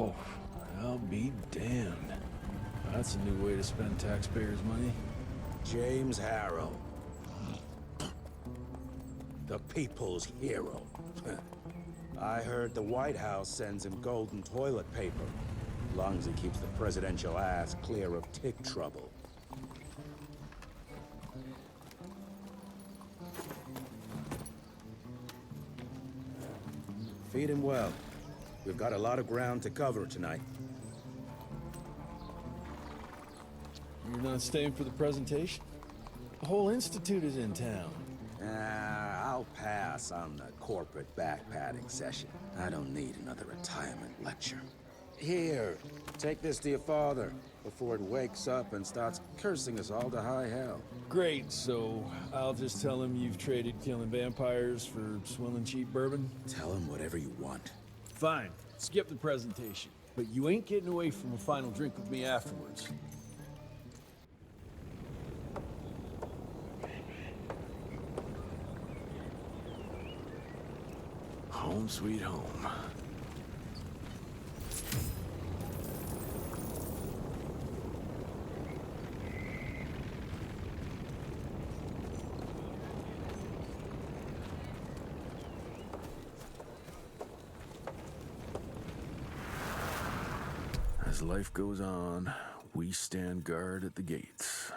Oh, I'll be damned. That's a new way to spend taxpayers' money. James Harrow. The people's hero. I heard the White House sends him golden toilet paper. As long as he keeps the presidential ass clear of tick trouble. Feed him well. We've got a lot of ground to cover tonight. You're not staying for the presentation? The whole institute is in town. I'll pass on the corporate backpatting session. I don't need another retirement lecture. Here, take this to your father before it wakes up and starts cursing us all to high hell. Great, so I'll just tell him you've traded killing vampires for swilling cheap bourbon? Tell him whatever you want. Fine, skip the presentation. But you ain't getting away from a final drink with me afterwards. Home sweet home. As life goes on, we stand guard at the gates.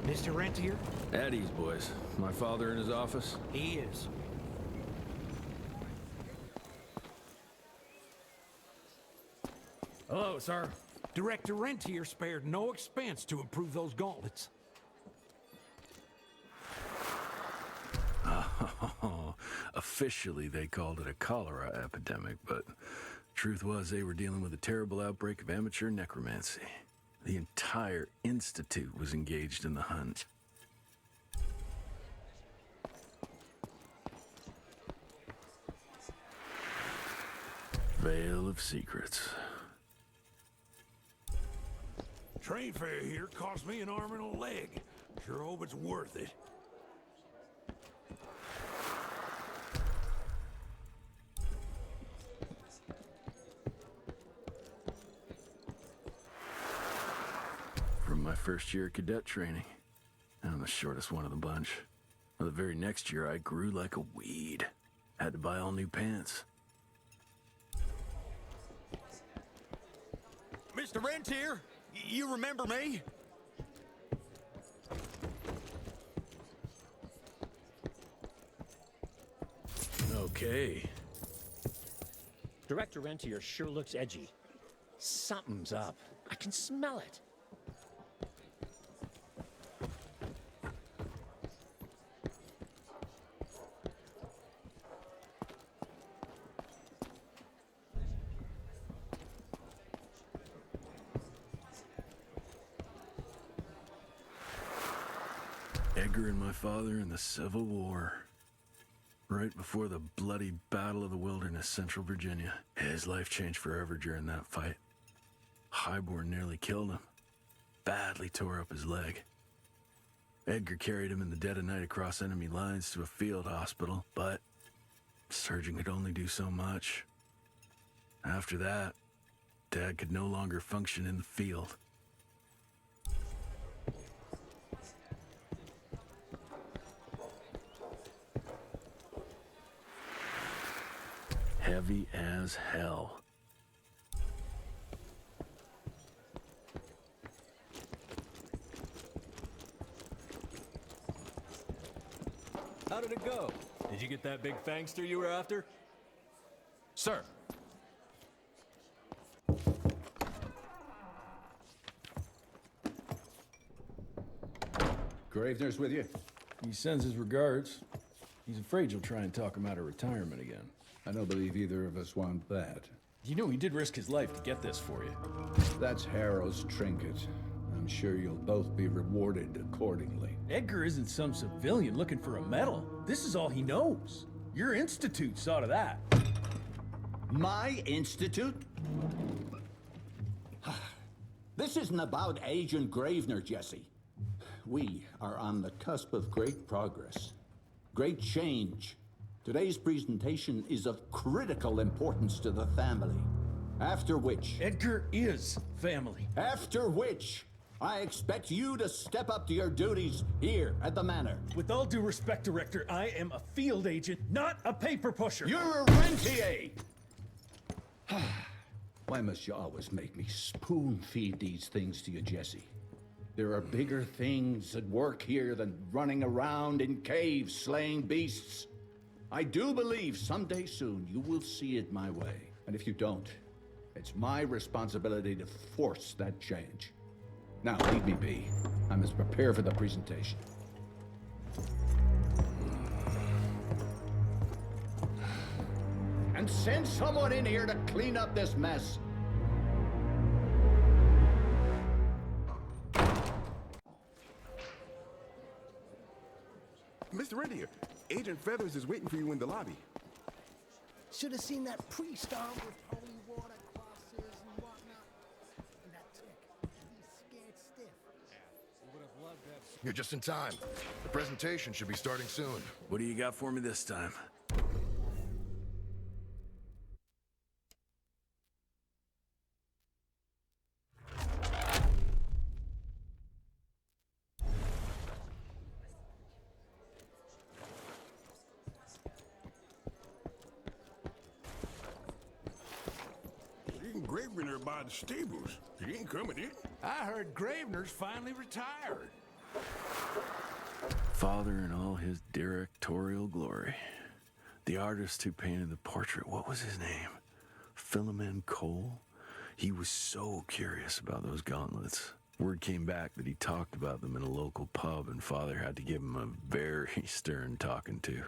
Mr. Rentier? At ease, boys. My father in his office? He is. Hello, sir. Director Rentier spared no expense to improve those gauntlets. Officially, they called it a cholera epidemic, but truth was they were dealing with a terrible outbreak of amateur necromancy. The entire institute was engaged in the hunt. Veil of secrets. Train fare here cost me an arm and a leg. Sure hope it's worth it. From my first year of cadet training. I'm the shortest one of the bunch. Well, the very next year, I grew like a weed. Had to buy all new pants. Mr. Rentier, you remember me? Okay. Director Rentier sure looks edgy. Something's up. I can smell it. Edgar and my father in the Civil War. Right before the bloody Battle of the Wilderness, Central Virginia. His life changed forever during that fight. Highborn nearly killed him. Badly tore up his leg. Edgar carried him in the dead of night across enemy lines to a field hospital, but the surgeon could only do so much. After that, Dad could no longer function in the field. Heavy as hell. How did it go? Did you get that big fangster you were after? Sir. Gravener's with you? He sends his regards. He's afraid you'll try and talk him out of retirement again. I don't believe either of us want that. You know he did risk his life to get this for you. That's Harrow's trinket. I'm sure you'll both be rewarded accordingly. Edgar isn't some civilian looking for a medal. This is all he knows. Your institute saw to that. My institute? This isn't about Agent Gravener, Jesse. We are on the cusp of great progress, great change. Today's presentation is of critical importance to the family. After which, Edgar is family. after which, I expect you to step up to your duties here at the manor. With all due respect, Director, I am a field agent, not a paper pusher. You're a rentier! Why must you always make me spoon-feed these things to you, Jesse? There are bigger things at work here than running around in caves slaying beasts. I do believe someday soon you will see it my way. And if you don't, it's my responsibility to force that change. Now, leave me be. I must prepare for the presentation. And send someone in here to clean up this mess. Mr. Rentier, Agent Feathers is waiting for you in the lobby. Should have seen that priest armed with holy water crosses and whatnot. And that tick, he's scared stiff. You're just in time. The presentation should be starting soon. What do you got for me this time? Seen Gravener by the stables. He ain't coming in. I heard Gravener's finally retired. Father in all his directorial glory. The artist who painted the portrait, what was his name? Philomen Cole? He was so curious about those gauntlets. Word came back that he talked about them in a local pub, and Father had to give him a very stern talking to.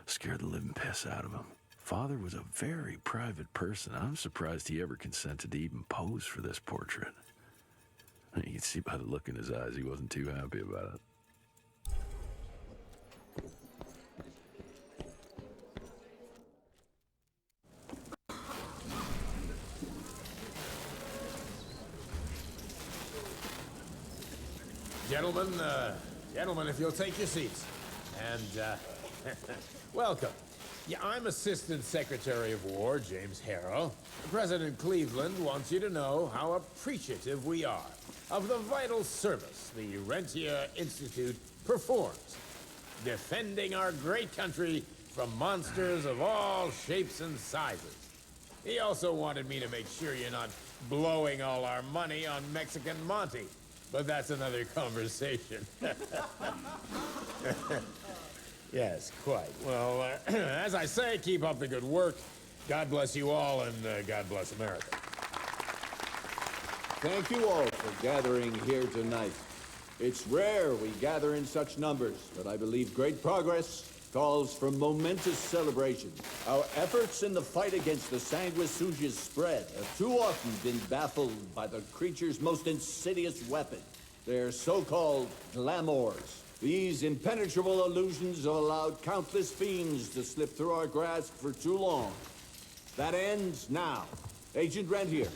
Scared the living piss out of him. Father was a very private person. I'm surprised he ever consented to even pose for this portrait. You can see by the look in his eyes he wasn't too happy about it. Gentlemen, if you'll take your seats. And, welcome. Yeah, I'm Assistant Secretary of War, James Harrow. President Cleveland wants you to know how appreciative we are of the vital service the Rentier Institute performs, defending our great country from monsters of all shapes and sizes. He also wanted me to make sure you're not blowing all our money on Mexican Monty. But that's another conversation. Yes, quite. Well, as I say, keep up the good work. God bless you all, and God bless America. Thank you all for gathering here tonight. It's rare we gather in such numbers, but I believe great progress calls for momentous celebration. Our efforts in the fight against the sanguisuga's spread have too often been baffled by the creature's most insidious weapon, their so-called glamours. These impenetrable illusions have allowed countless fiends to slip through our grasp for too long. That ends now. Agent Rentier,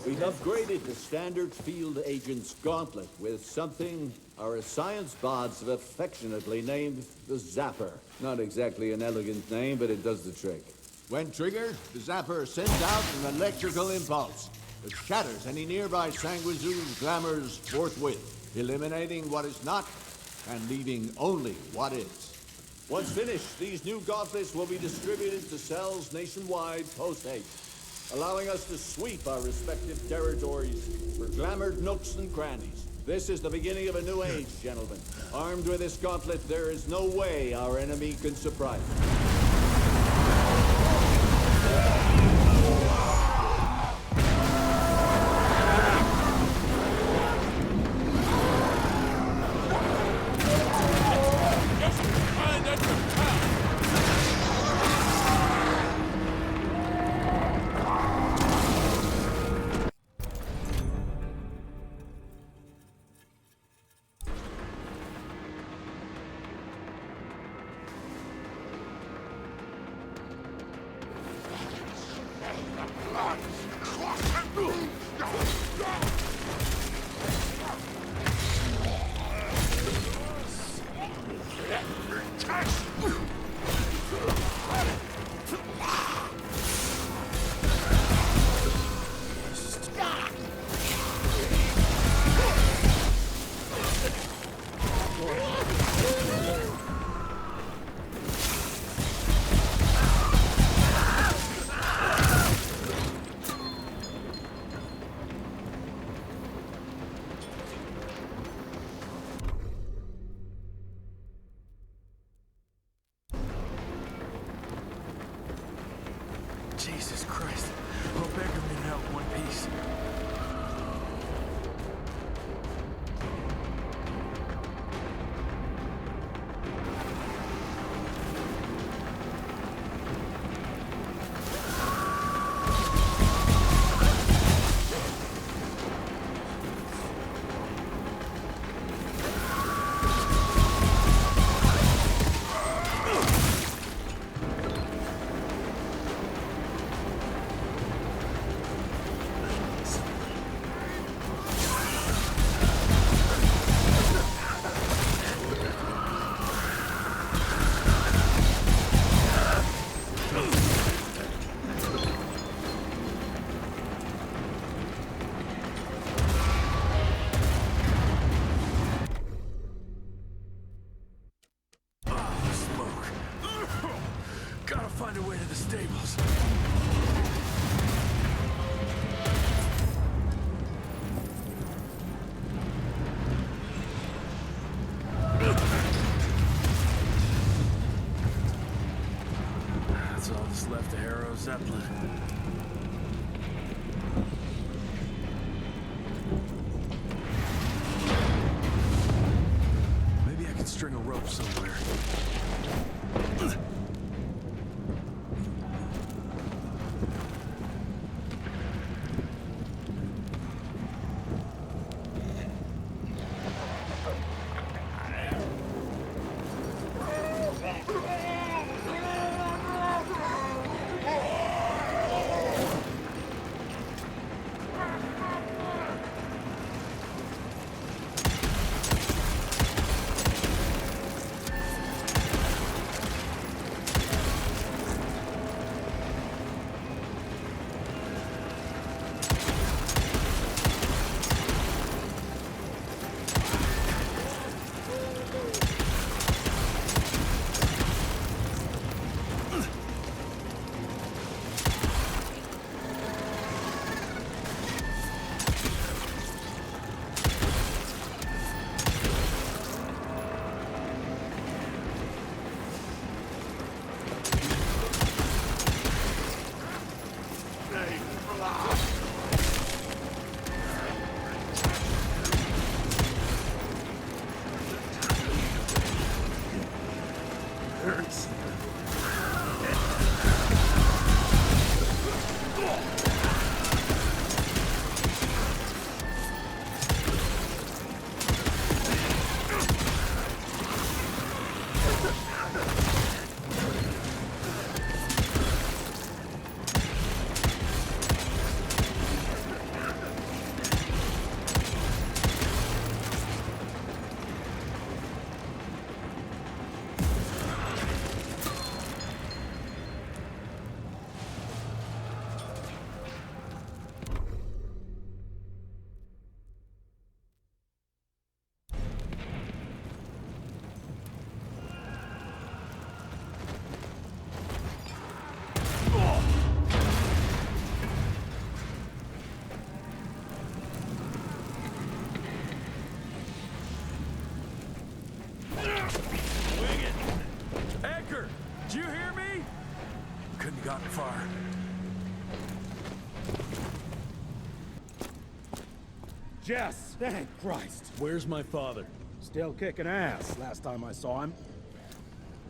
we've upgraded the standard field agent's gauntlet with something our science bots have affectionately named the Zapper. Not exactly an elegant name, but it does the trick. When triggered, the Zapper sends out an electrical impulse that shatters any nearby sanguisuga's glamours forthwith, eliminating what is not and leaving only what is. Once finished, these new gauntlets will be distributed to cells nationwide post-haste, allowing us to sweep our respective territories for glamoured nooks and crannies. This is the beginning of a new age, gentlemen. Armed with this gauntlet, there is no way our enemy can surprise us. stables. That's all that's left of Harrow's Zeppelin. Maybe I could string a rope somewhere. Gotten far. Jess, thank Christ. Where's my father? Still kicking ass, last time I saw him.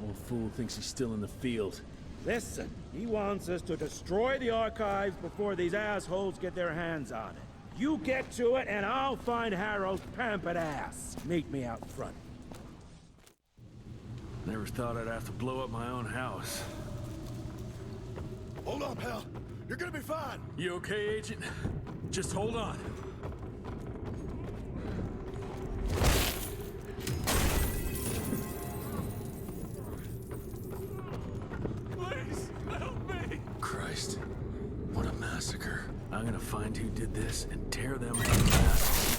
Old fool thinks he's still in the field. Listen, he wants us to destroy the archives before these assholes get their hands on it. You get to it, and I'll find Harrow's pampered ass. Meet me out front. Never thought I'd have to blow up my own house. Hold on, pal. You're gonna be fine. You okay, Agent? Just hold on. Please, help me! Christ, what a massacre. I'm gonna find who did this and tear them apart.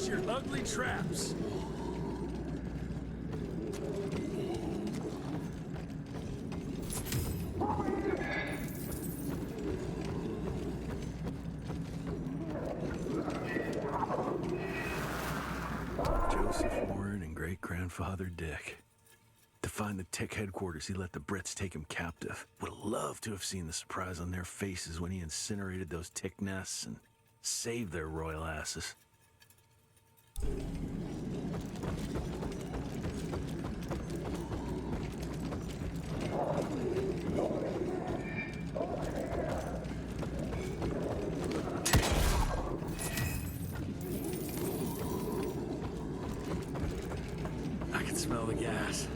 fix your ugly traps. Joseph Warren and great-grandfather Dick. To find the Tick headquarters, he let the Brits take him captive. Would have loved to have seen the surprise on their faces when he incinerated those Tick nests and saved their royal asses. I can smell the gas.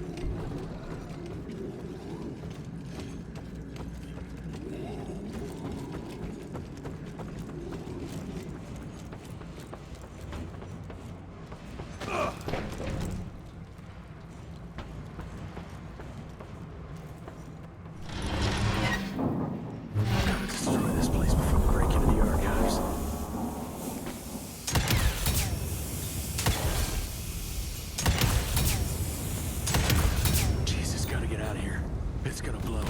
Gotta destroy this place before we break into the archives. Jesus, gotta get out of here. It's gonna blow.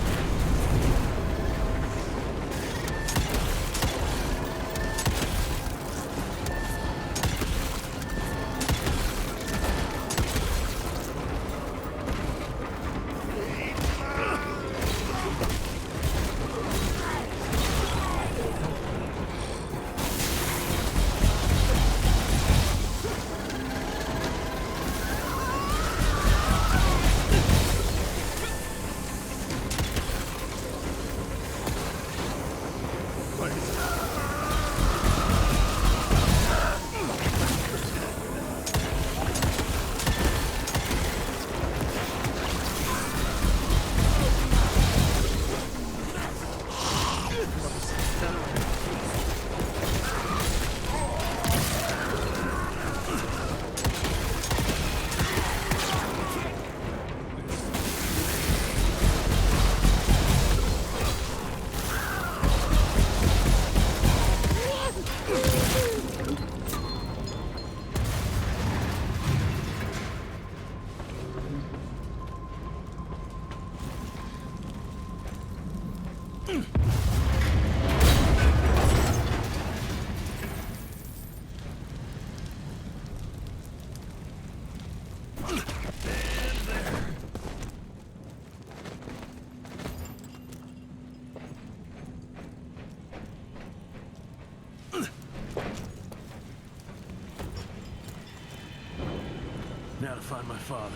Now to find my father.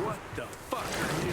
What the fuck are you?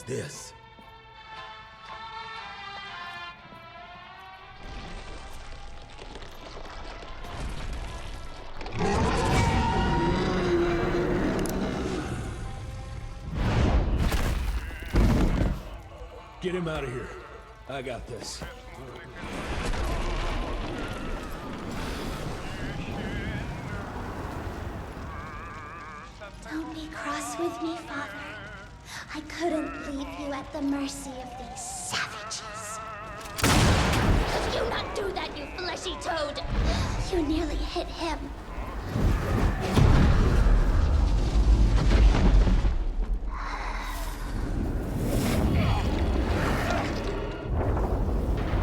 is this? Get him out of here. I got this. Don't be cross with me, Father. I couldn't leave you at the mercy of these savages. Could you not do that, you fleshy toad? You nearly hit him.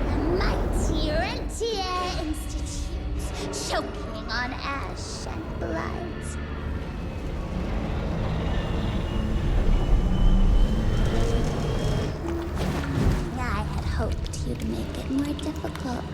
The mighty Rentier Institute, choking on ash and blood. I had hoped you'd make it more difficult.